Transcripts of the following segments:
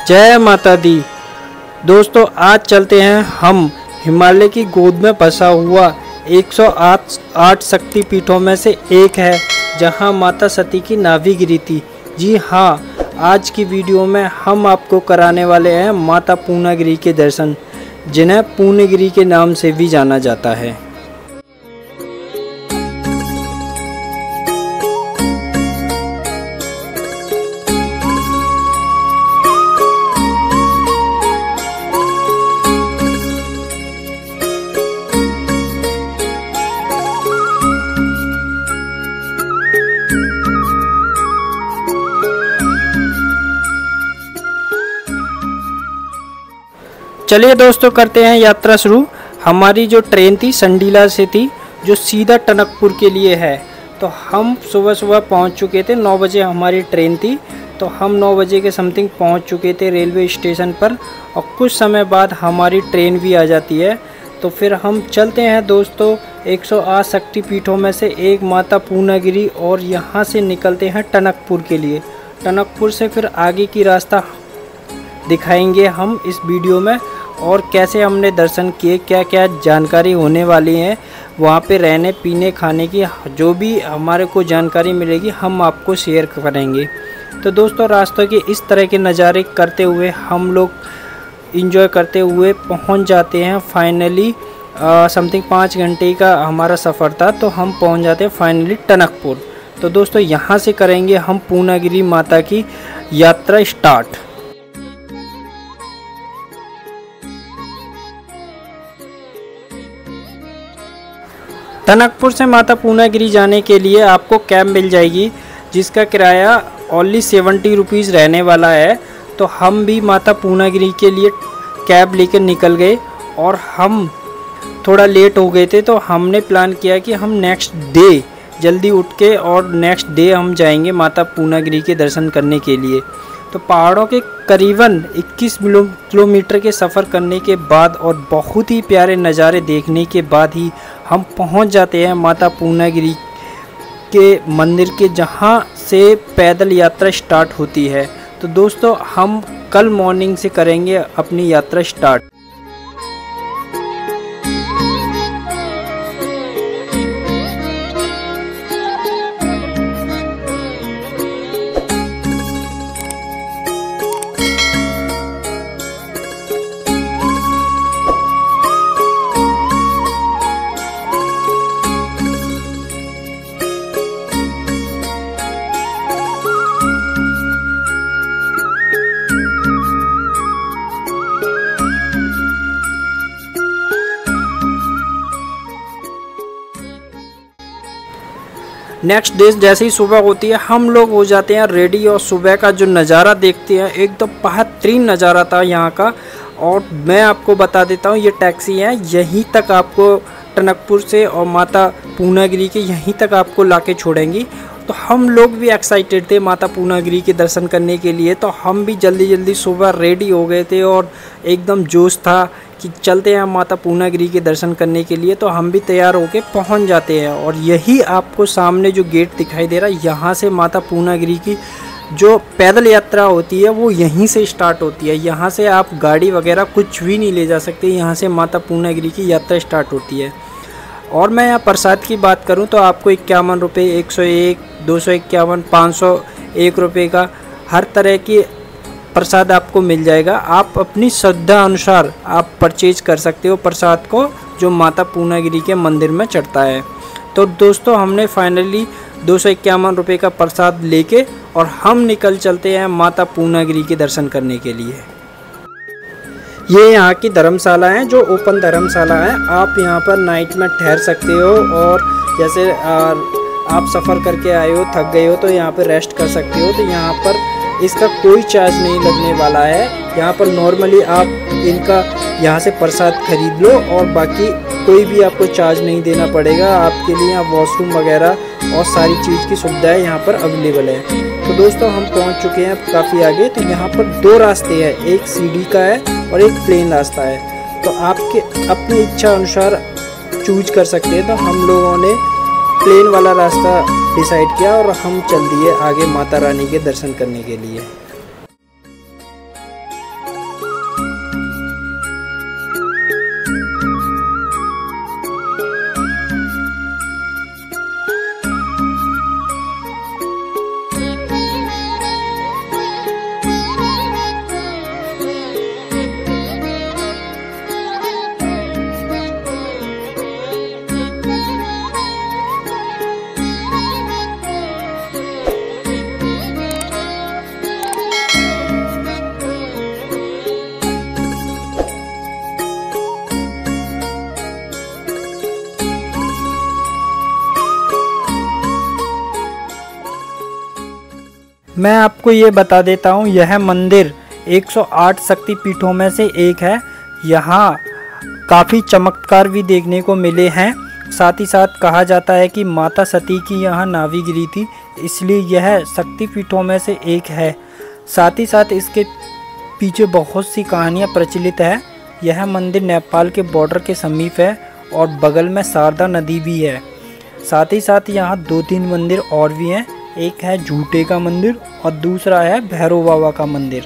जय माता दी। दोस्तों आज चलते हैं हम हिमालय की गोद में बसा हुआ 108 शक्तिपीठों में से एक है जहां माता सती की नाभि गिरी थी। जी हाँ, आज की वीडियो में हम आपको कराने वाले हैं माता पूर्णागिरि के दर्शन, जिन्हें पूर्णगिरि के नाम से भी जाना जाता है। चलिए दोस्तों करते हैं यात्रा शुरू। हमारी जो ट्रेन थी संडीला से थी, जो सीधा टनकपुर के लिए है। तो हम सुबह सुबह पहुंच चुके थे, 9 बजे हमारी ट्रेन थी। तो हम 9 बजे के समथिंग पहुंच चुके थे रेलवे स्टेशन पर, और कुछ समय बाद हमारी ट्रेन भी आ जाती है। तो फिर हम चलते हैं दोस्तों 108 शक्तिपीठों में से एक माता पूर्णागिरि, और यहाँ से निकलते हैं टनकपुर के लिए। टनकपुर से फिर आगे की रास्ता दिखाएंगे हम इस वीडियो में, और कैसे हमने दर्शन किए, क्या क्या जानकारी होने वाली है वहाँ पे, रहने पीने खाने की जो भी हमारे को जानकारी मिलेगी हम आपको शेयर करेंगे। तो दोस्तों रास्तों के इस तरह के नज़ारे करते हुए हम लोग इंजॉय करते हुए पहुँच जाते हैं फाइनली। समथिंग 5 घंटे का हमारा सफ़र था, तो हम पहुँच जाते हैं फाइनली टनकपुर। तो दोस्तों यहाँ से करेंगे हम पूर्णागिरि माता की यात्रा स्टार्ट। टनकपुर से माता पूर्णागिरि जाने के लिए आपको कैब मिल जाएगी, जिसका किराया ओनली 70 रुपीज़ रहने वाला है। तो हम भी माता पूर्णागिरि के लिए कैब लेकर निकल गए, और हम थोड़ा लेट हो गए थे। तो हमने प्लान किया कि हम नेक्स्ट डे जल्दी उठ के और नेक्स्ट डे हम जाएंगे माता पूर्णागिरि के दर्शन करने के लिए। तो पहाड़ों के करीबन 21 किलोमीटर के सफ़र करने के बाद और बहुत ही प्यारे नज़ारे देखने के बाद ही हम पहुंच जाते हैं माता पूर्णागिरि के मंदिर के, जहां से पैदल यात्रा स्टार्ट होती है। तो दोस्तों हम कल मॉर्निंग से करेंगे अपनी यात्रा स्टार्ट। नेक्स्ट डे जैसे ही सुबह होती है हम लोग हो जाते हैं रेडी, और सुबह का जो नज़ारा देखते हैं एकदम बेहतरीन नज़ारा था यहाँ का। और मैं आपको बता देता हूँ, ये टैक्सी है, यहीं तक आपको टनकपुर से और माता पूर्णागिरि के यहीं तक आपको लाके छोड़ेंगी। तो हम लोग भी एक्साइटेड थे माता पूर्णागिरि के दर्शन करने के लिए। तो हम भी जल्दी जल्दी सुबह रेडी हो गए थे, और एकदम जोश था कि चलते हैं माता पूर्णागिरि के दर्शन करने के लिए। तो हम भी तैयार होके पहुंच जाते हैं, और यही आपको सामने जो गेट दिखाई दे रहा है, यहाँ से माता पूर्णागिरि की जो पैदल यात्रा होती है वो यहीं से स्टार्ट होती है। यहाँ से आप गाड़ी वगैरह कुछ भी नहीं ले जा सकते, यहाँ से माता पूर्णागिरि की यात्रा स्टार्ट होती है। और मैं यहाँ प्रसाद की बात करूँ तो आपको 51 रुपये, 101, 251, 501 रुपये का हर तरह की प्रसाद आपको मिल जाएगा। आप अपनी श्रद्धा अनुसार आप परचेज कर सकते हो प्रसाद को, जो माता पूर्णागिरि के मंदिर में चढ़ता है। तो दोस्तों हमने फाइनली 251 रुपये का प्रसाद लेके और हम निकल चलते हैं माता पूर्णागिरि के दर्शन करने के लिए। ये यहाँ की धर्मशाला है, जो ओपन धर्मशाला है। आप यहाँ पर नाइट में ठहर सकते हो, और जैसे आप सफ़र करके आए हो, थक गए हो, तो यहाँ पर रेस्ट कर सकते हो। तो यहाँ पर इसका कोई चार्ज नहीं लगने वाला है। यहाँ पर नॉर्मली आप इनका यहाँ से प्रसाद खरीद लो, और बाकी कोई भी आपको चार्ज नहीं देना पड़ेगा। आपके लिए यहाँ वॉशरूम वगैरह और सारी चीज़ की सुविधाएं यहाँ पर अवेलेबल है। तो दोस्तों हम पहुँच चुके हैं काफ़ी आगे। तो यहाँ पर 2 रास्ते हैं, एक सीढ़ी का है और एक प्लेन रास्ता है। तो आपके अपनी इच्छा अनुसार चूज कर सकते हैं। तो हम लोगों ने प्लेन वाला रास्ता डिसाइड किया और हम चल दिए आगे माता रानी के दर्शन करने के लिए। मैं आपको ये बता देता हूँ, यह मंदिर 108 शक्तिपीठों में से एक है। यहाँ काफ़ी चमत्कार भी देखने को मिले हैं। साथ ही साथ कहा जाता है कि माता सती की यहाँ नावी गिरी थी, इसलिए यह शक्तिपीठों में से एक है। साथ ही साथ इसके पीछे बहुत सी कहानियाँ प्रचलित है। यह मंदिर नेपाल के बॉर्डर के समीप है और बगल में शारदा नदी भी है। साथ ही साथ यहाँ 2-3 मंदिर और भी हैं। एक है झूठे का मंदिर और दूसरा है भैरव बाबा का मंदिर।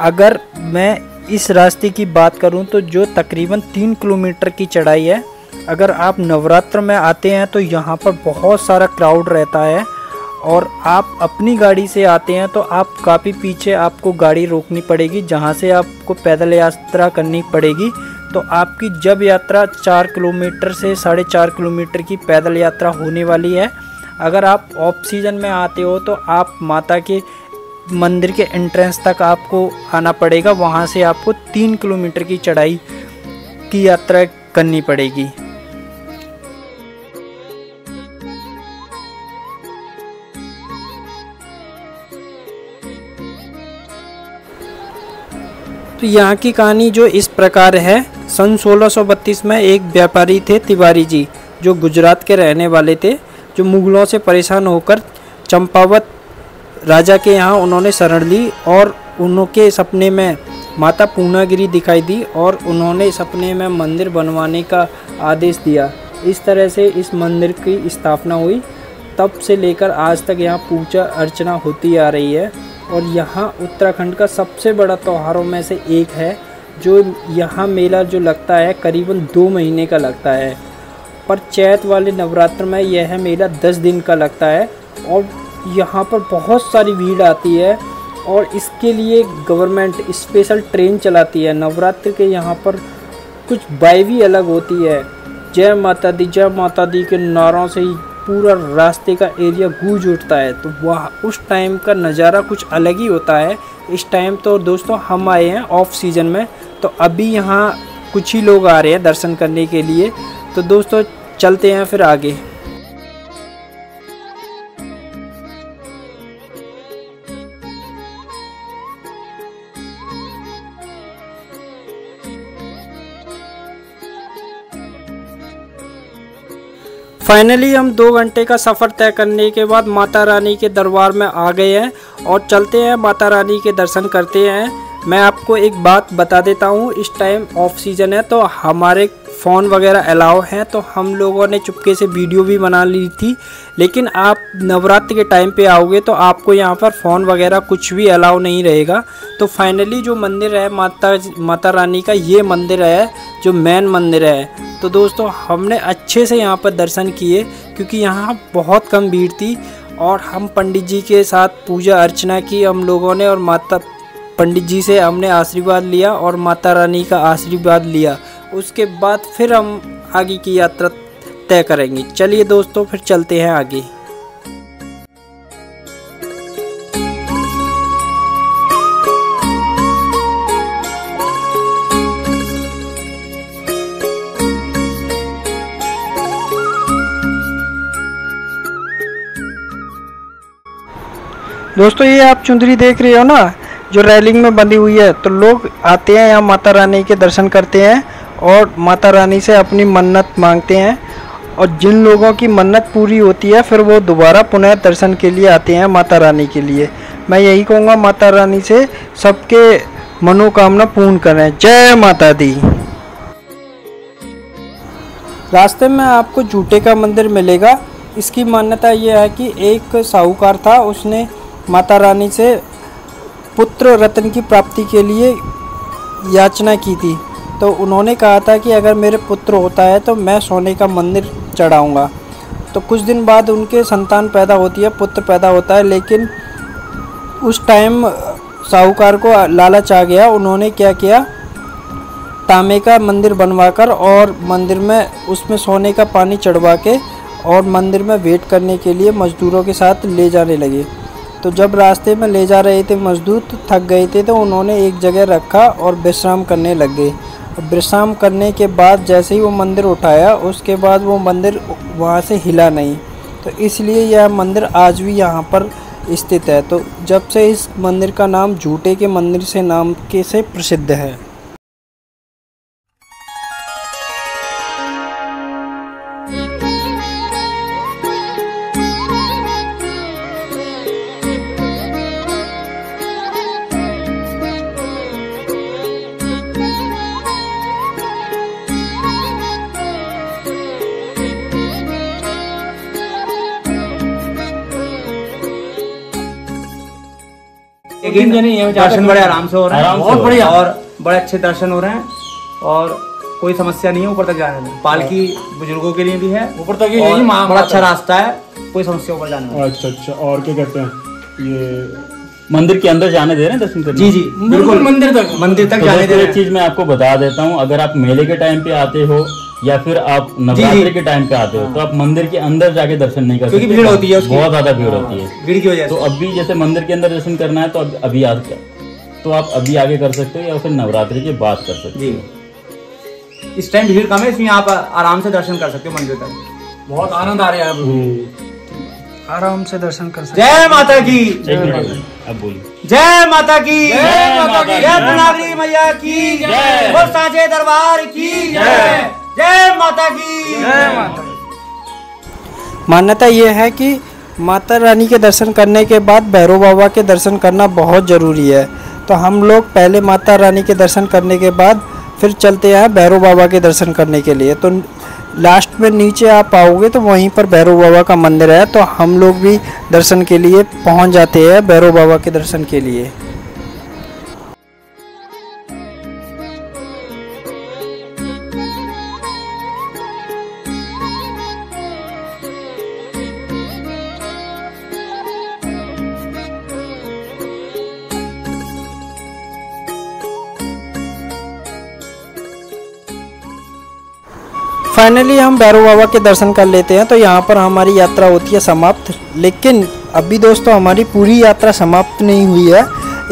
अगर मैं इस रास्ते की बात करूं तो जो तकरीबन 3 किलोमीटर की चढ़ाई है, अगर आप नवरात्र में आते हैं तो यहाँ पर बहुत सारा क्राउड रहता है और आप अपनी गाड़ी से आते हैं तो आप काफ़ी पीछे आपको गाड़ी रोकनी पड़ेगी, जहाँ से आपको पैदल यात्रा करनी पड़ेगी। तो आपकी जब यात्रा 4 किलोमीटर से 4.5 किलोमीटर की पैदल यात्रा होने वाली है। अगर आप ऑफ सीजन में आते हो तो आप माता के मंदिर के एंट्रेंस तक आपको आना पड़ेगा, वहाँ से आपको 3 किलोमीटर की चढ़ाई की यात्रा करनी पड़ेगी। तो यहाँ की कहानी जो इस प्रकार है, सन 1632 में एक व्यापारी थे तिवारी जी, जो गुजरात के रहने वाले थे, जो मुगलों से परेशान होकर चंपावत राजा के यहाँ उन्होंने शरण ली और उनके सपने में माता पूर्णागिरी दिखाई दी और उन्होंने सपने में मंदिर बनवाने का आदेश दिया। इस तरह से इस मंदिर की स्थापना हुई। तब से लेकर आज तक यहाँ पूजा अर्चना होती आ रही है और यहाँ उत्तराखंड का सबसे बड़ा त्योहारों में से एक है। जो यहाँ मेला जो लगता है करीबन 2 महीने का लगता है, पर चैत वाले नवरात्र में यह मेला 10 दिन का लगता है और यहाँ पर बहुत सारी भीड़ आती है और इसके लिए गवर्नमेंट स्पेशल ट्रेन चलाती है। नवरात्र के यहाँ पर कुछ वाइब भी अलग होती है। जय माता दी के नारों से ही पूरा रास्ते का एरिया गूंज उठता है। तो वह उस टाइम का नज़ारा कुछ अलग ही होता है। इस टाइम तो दोस्तों हम आए हैं ऑफ सीज़न में, तो अभी यहाँ कुछ ही लोग आ रहे हैं दर्शन करने के लिए। तो दोस्तों चलते हैं फिर आगे। फाइनली हम 2 घंटे का सफ़र तय करने के बाद माता रानी के दरबार में आ गए हैं और चलते हैं माता रानी के दर्शन करते हैं। मैं आपको एक बात बता देता हूँ, इस टाइम ऑफ सीज़न है तो हमारे फ़ोन वगैरह अलाउ हैं, तो हम लोगों ने चुपके से वीडियो भी बना ली थी। लेकिन आप नवरात्र के टाइम पे आओगे तो आपको यहाँ पर फ़ोन वगैरह कुछ भी अलाउ नहीं रहेगा। तो फाइनली जो मंदिर है माता रानी का, ये मंदिर है जो मेन मंदिर है। तो दोस्तों हमने अच्छे से यहाँ पर दर्शन किए क्योंकि यहाँ बहुत कम भीड़ थी और हम पंडित जी के साथ पूजा अर्चना की हम लोगों ने और पंडित जी से हमने आशीर्वाद लिया और माता रानी का आशीर्वाद लिया। उसके बाद फिर हम आगे की यात्रा तय करेंगे। चलिए दोस्तों फिर चलते हैं आगे। दोस्तों ये आप चुंदरी देख रहे हो ना, जो रेलिंग में बंधी हुई है, तो लोग आते हैं यहाँ माता रानी के दर्शन करते हैं और माता रानी से अपनी मन्नत मांगते हैं और जिन लोगों की मन्नत पूरी होती है फिर वो दोबारा पुनः दर्शन के लिए आते हैं माता रानी के लिए। मैं यही कहूँगा माता रानी से सबके मनोकामना पूर्ण करें। जय माता दी। रास्ते में आपको झूठे का मंदिर मिलेगा। इसकी मान्यता यह है कि एक साहूकार था, उसने माता रानी से पुत्र रत्न की प्राप्ति के लिए याचना की थी। तो उन्होंने कहा था कि अगर मेरे पुत्र होता है तो मैं सोने का मंदिर चढ़ाऊंगा। तो कुछ दिन बाद उनके संतान पैदा होती है, पुत्र पैदा होता है, लेकिन उस टाइम साहूकार को लालच आ गया। उन्होंने क्या किया, तांबे का मंदिर बनवाकर और मंदिर में उसमें सोने का पानी चढ़वा के और मंदिर में वेट करने के लिए मज़दूरों के साथ ले जाने लगे। तो जब रास्ते में ले जा रहे थे मज़दूर तो थक गए थे, तो उन्होंने एक जगह रखा और विश्राम करने लग गए। विश्राम करने के बाद जैसे ही वो मंदिर उठाया, उसके बाद वो मंदिर वहाँ से हिला नहीं। तो इसलिए यह मंदिर आज भी यहाँ पर स्थित है। तो जब से इस मंदिर का नाम झूठे के मंदिर से नाम के से प्रसिद्ध है। दर्शन बड़े आराम से हो रहे हैं, बहुत बढ़िया, और बड़े अच्छे दर्शन हो रहे हैं और कोई समस्या नहीं है ऊपर तक जाने में। पालकी बुजुर्गों के लिए भी है ऊपर तक, बड़ा अच्छा रास्ता है, कोई समस्या ऊपर जाने में। अच्छा, और क्या कहते हैं, ये मंदिर के अंदर जाने दे रहे हैं दर्शन करने? जी बिल्कुल, मंदिर तक जाने दे रहे हैं। एक चीज मैं आपको बता देता हूँ, अगर आप मेले के टाइम पे आते हो या फिर आप नवरात्रि के टाइम पे आते हो तो आप मंदिर के अंदर जाके दर्शन नहीं कर सकते, क्योंकि भीड़ होती है, बहुत ज्यादा भीड़ होती है भीड़ की वजह से। तो अभी जैसे मंदिर के अंदर दर्शन करना है तो अभी आप अभी आगे कर सकते हो या फिर नवरात्रि के बाद कर सकते हो। इस टाइम भीड़ कम है, इसमें आप आराम से दर्शन कर सकते हो मंदिर तक। बहुत आनंद आ रहा है, आराम से दर्शन कर सकते। जय माता की, अब बोलिए। जय माता की, जय पुनागरी मैया की, जय साचे दरबार की, जय माता की, जय माता की। मान्यता ये है कि माता रानी के दर्शन करने के बाद भैरव बाबा के दर्शन करना बहुत ज़रूरी है। तो हम लोग पहले माता रानी के दर्शन करने के बाद फिर चलते हैं भैरव बाबा के दर्शन करने के लिए। तो लास्ट में नीचे आप आओगे तो वहीं पर भैरव बाबा का मंदिर है, तो हम लोग भी दर्शन के लिए पहुंच जाते हैं भैरव बाबा के दर्शन के लिए। फाइनली हम भैरव बाबा के दर्शन कर लेते हैं, तो यहाँ पर हमारी यात्रा होती है समाप्त। लेकिन अभी दोस्तों हमारी पूरी यात्रा समाप्त नहीं हुई है।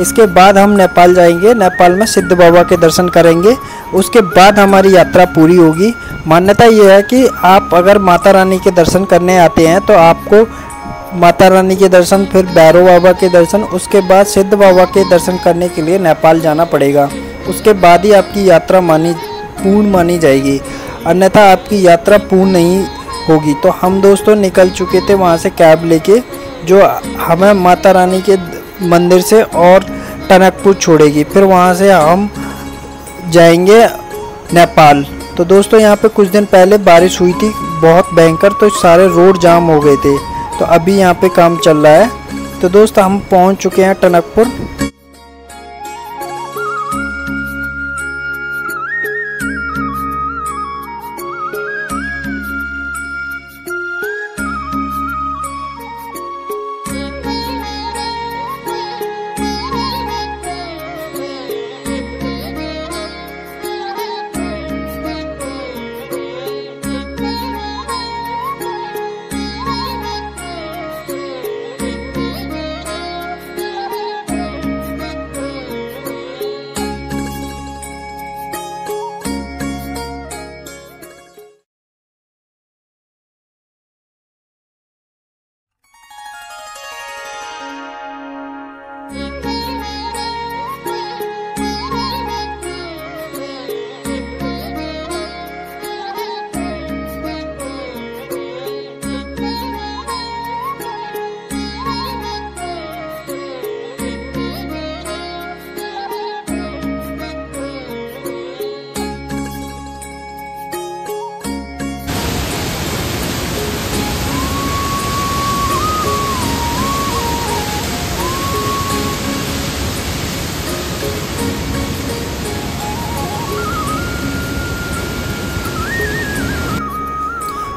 इसके बाद हम नेपाल जाएंगे, नेपाल में सिद्ध बाबा के दर्शन करेंगे, उसके बाद हमारी यात्रा पूरी होगी। मान्यता ये है कि आप अगर माता रानी के दर्शन करने आते हैं तो आपको माता रानी के दर्शन, फिर भैरव बाबा के दर्शन, उसके बाद सिद्ध बाबा के दर्शन करने के लिए नेपाल जाना पड़ेगा। उसके बाद ही आपकी यात्रा पूर्ण मानी जाएगी, अन्यथा आपकी यात्रा पूर्ण नहीं होगी। तो हम दोस्तों निकल चुके थे वहाँ से कैब लेके, जो हमें माता रानी के मंदिर से और टनकपुर छोड़ेगी। फिर वहाँ से हम जाएंगे नेपाल। तो दोस्तों यहाँ पे कुछ दिन पहले बारिश हुई थी बहुत भयंकर, तो सारे रोड जाम हो गए थे। तो अभी यहाँ पे काम चल रहा है। तो दोस्त हम पहुँच चुके हैं टनकपुर।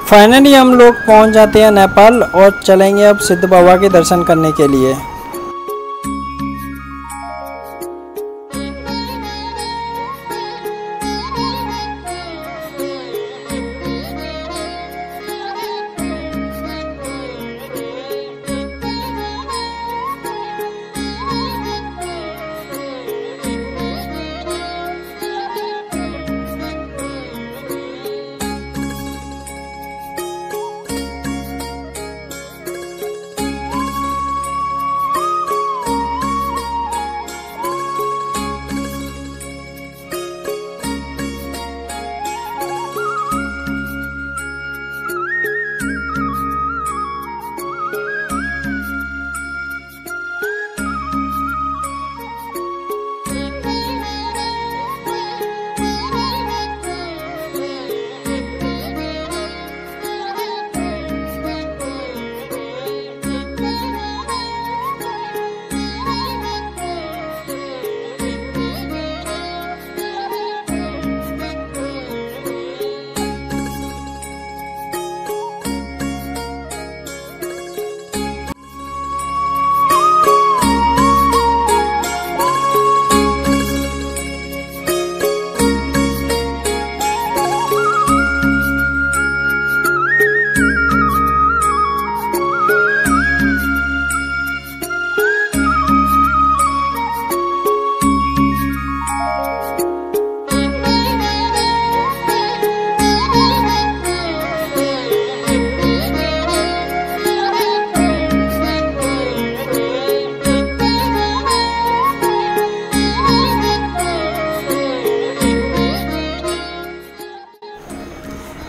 फाइनली हम लोग पहुंच जाते हैं नेपाल और चलेंगे अब सिद्ध बाबा के दर्शन करने के लिए।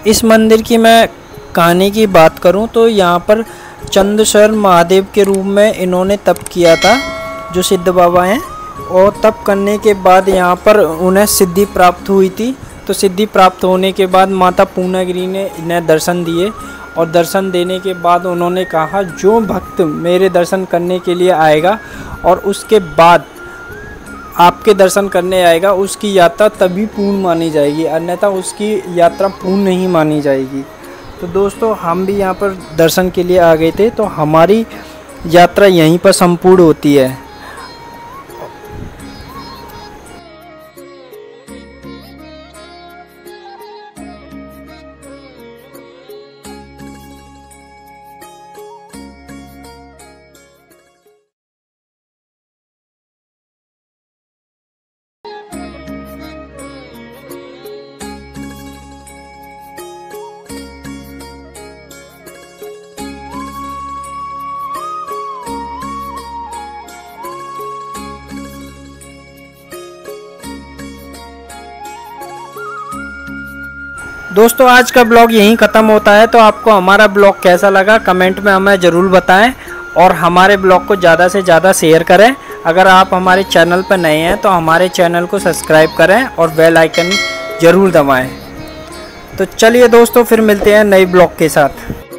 इस मंदिर की मैं कहानी की बात करूं तो यहाँ पर चंद्रशर महादेव के रूप में इन्होंने तप किया था, जो सिद्ध बाबा हैं। और तप करने के बाद यहाँ पर उन्हें सिद्धि प्राप्त हुई थी। तो सिद्धि प्राप्त होने के बाद माता पूर्णागिरि ने इन्हें दर्शन दिए, और दर्शन देने के बाद उन्होंने कहा जो भक्त मेरे दर्शन करने के लिए आएगा और उसके बाद आपके दर्शन करने आएगा, उसकी यात्रा तभी पूर्ण मानी जाएगी, अन्यथा उसकी यात्रा पूर्ण नहीं मानी जाएगी। तो दोस्तों हम भी यहाँ पर दर्शन के लिए आ गए थे, तो हमारी यात्रा यहीं पर संपूर्ण होती है। दोस्तों आज का ब्लॉग यहीं ख़त्म होता है। तो आपको हमारा ब्लॉग कैसा लगा कमेंट में हमें ज़रूर बताएं, और हमारे ब्लॉग को ज़्यादा से ज़्यादा शेयर करें। अगर आप हमारे चैनल पर नए हैं तो हमारे चैनल को सब्सक्राइब करें और बेल आइकन ज़रूर दबाएं। तो चलिए दोस्तों फिर मिलते हैं नए ब्लॉग के साथ।